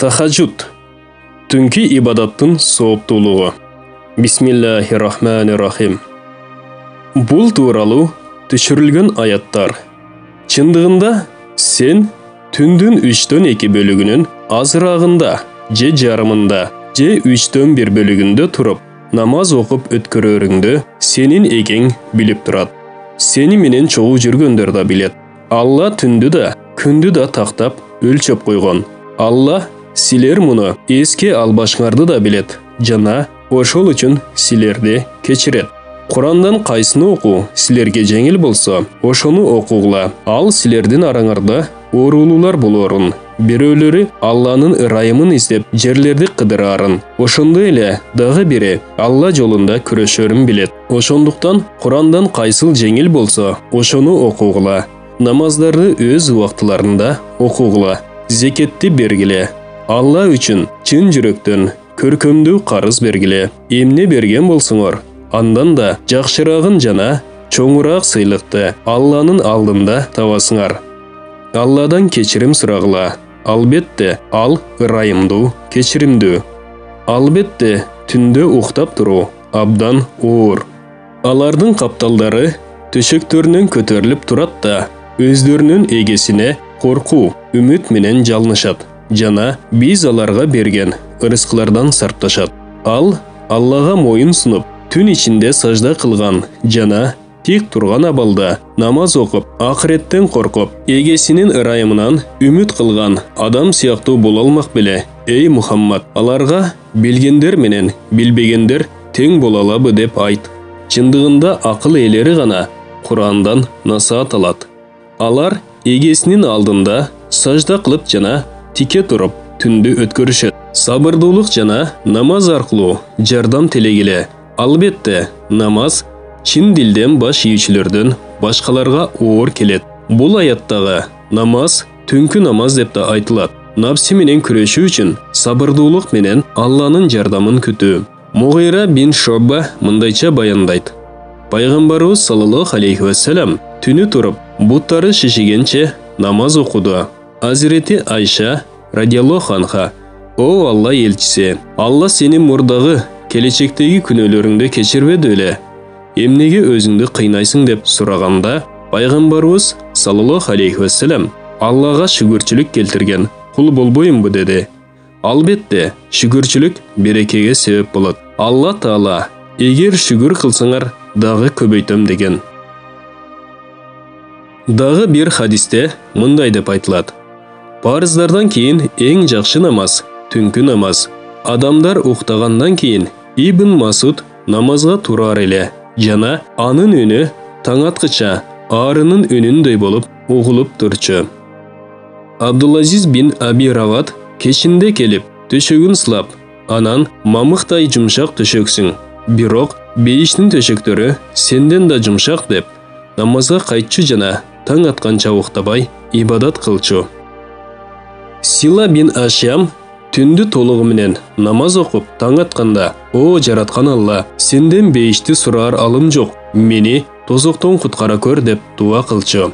Тахаджуд. Түнки ибадаттың сооптуулугу. Бисмиллахир-рахманир-рахим. Бул тууралуу түшүрүлгөн аяттар. Чындыгында сен түндүн 3/2 бөлүгүнүн азырагында, же жарымында, же 3/1 бөлүгүндө туруп, намаз окуп өткөрөрүңдү сенин эгең билип турат. Сени менен чогуу жүргөндөр да билет. Алла түндү да, күндү да тактап, өлчөп койгон. Алла силер муну эске албашыңарды да билет. Жана ошол үчүн силерди кечирет. Курандан кайсыны окуу силерге жеңил болсо, ошону окугула. Ал силердин араңарда оорулуулар болорун. Бирөөлөрү Алланын ырайымын издеп жерлерди кыдырарын. Ошондой эле дагы бири Алла жолунда күрөшөрүн билет. Ошондуктан Курандан кайсыл жеңил болсо, ошону окугула. Намаздарды өз убактыларында окугула. Зекетти бергиле. Алла үчүн чын жүрөктөн көркөмдүү карыз бергиле. Эмне берген болсоңор, андан да жакшырагын жана чоңураак сыйлыкты Алланын алдында табасыңар. Алладан кечирим сурагыла. Албетте, ал ырайымдуу, кечиримдүү. Албетте, түндө уктап туруу абдан оор. Алардын капталдары төшөктөрүнөн көтөрүлүп турат да, өздөрүнүн эгесине коркуу, үмүт менен жалнышат. Жана биз аларга берген ырыскылардан сарпташат. Ал Аллага моюн сунуп, түн ичинде сажда кылган жана тик турган абалда намаз окуп, акыреттен коркуп, эгесинин ырайымынан үмүт кылган адам сыяктуу боло алмак беле. Эй Мухаммад, аларга билгендер менен билбегендер тең боло алабы деп айт. Чындыгында акыл ээлери гана Курандан насаат алат. Алар эгесинин алдында сажда кылып жана тике туруп түндү өткөрүшөт. Сабырдуулук жана намаз аркылуу жардам телегиле. Албетте, намаз чын дилден баш ийүүчүлөрдөн башкаларга оор келет. Бул аяттагы намаз түнкү намаз деп да айтылат. Напси менен күрөшүү үчүн сабырдуулук менен Алланын жардамын күтүү. Мугайра бин Шуба мындайча баяндайт. Пайгамбарыбыз саллаллаху алейхи ва саллям түнү туруп, буттары шишигенче намаз окуду. Азирети Айша радиаллаху анха: "О Алла элчиси, Алла сенин мурдагы, келечектеги күнөөлөрүңдү кечирбеди беле? Эмнеге өзүңдү кыйнайсың?" деп сураганда, пайгамбарыбыз саллаллаху алейхи ва саллям Аллага шүгүрчүлүк келтирген кул болбоймбу деди. Албетте, шүгүрчүлүк берекеге себеп болот. Алла Таала эгер шүгүр кылсаңар дагы көбөйтөм деген. Дагы бир хадисте мындай деп айтылат: парыздардан кийин эң жакшы намаз түнкү намаз. Адамдар уктагандан кийин Ибн Масуд намазга турар эле, жана анын үнү таң аткыча арынын үнүндөй болуп угулуп турчу. Абдулазиз бин Аби Рават кечинде келип, төшөгүн сылап, анан мамыктай жумшак төшөксүң, бирок бейиштин төшөктөрү сенден да жумшак деп, намазга кайтчу жана таң атканча уктабай ибадат кылчу. Сила бин Ашям түндү толугу менен намаз окуп таң атканда: "О жараткан Алла, сенден бейишти сураар алым жок, мени тозоктон куткара көр" деп дуа кылчу.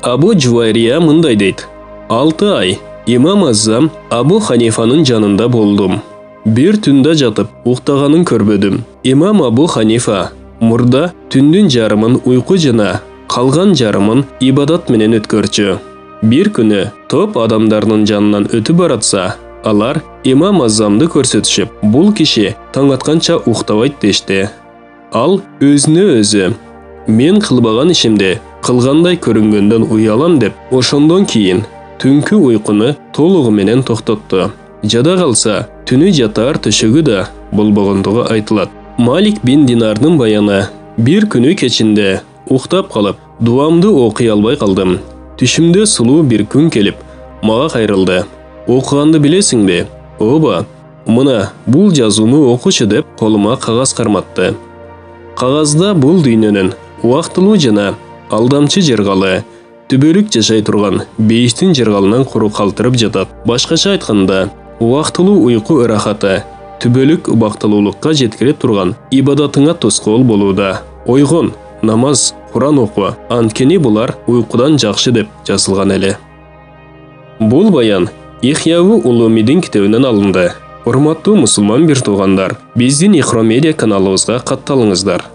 Абу Жувайрия мындай дейт: 6 ай Имам Аззам Абу Ханифанын жанында болдум. Бир түндө жатып уктаганын көрбөдүм. Имам Абу Ханифа мурда түндүн жарымын уйку жана калган жарымын ибадат менен өткөрчү. Бир күнү топ адамдардын жанынан өтүп баратса, алар Имам Аззамды көрсөтүшүп, бул киши таң атканча уктабайт дешти. Ал өзүнө өзү: "Мен кылбаган ишимди кылгандай көрүнгөндөн уялам" деп, ошондон кийин түнкү уйкуну толугу менен токтотту. Жада калса, түнү жатаар төшөгү да болбогондугу айтылат. Малик бин Динардын баяны: "Бир күнү кечинде уктап калып, дуамды окуй албай калдым. Түшүмдө сулуу бир күн келип, мага кайрылды. Окуганды билесиңби? Ооба, мына бул жазууну окучу" деп колума кагаз карматты. Кагазда бул дүйнөнүн убактылуу жана алдамчы жыргалы, түбөлүк жашай турган бейиштин жыргалынан куру калтырып жатат. Башкача айтканда, убактылуу уйку ырахаты түбөлүк убактылуулукка жеткире турган ибадатыңа тоскоол болууда. Ойгон, намаз, Куран окуу, анткени булар уйкудан жакшы деп жазылган эле. Бул баян Ихяу Улумидің кітебінен алынды. Урматтуу мусулман бир туугандар, биздин Ихро Медиа каналыбызга катталыңыздар.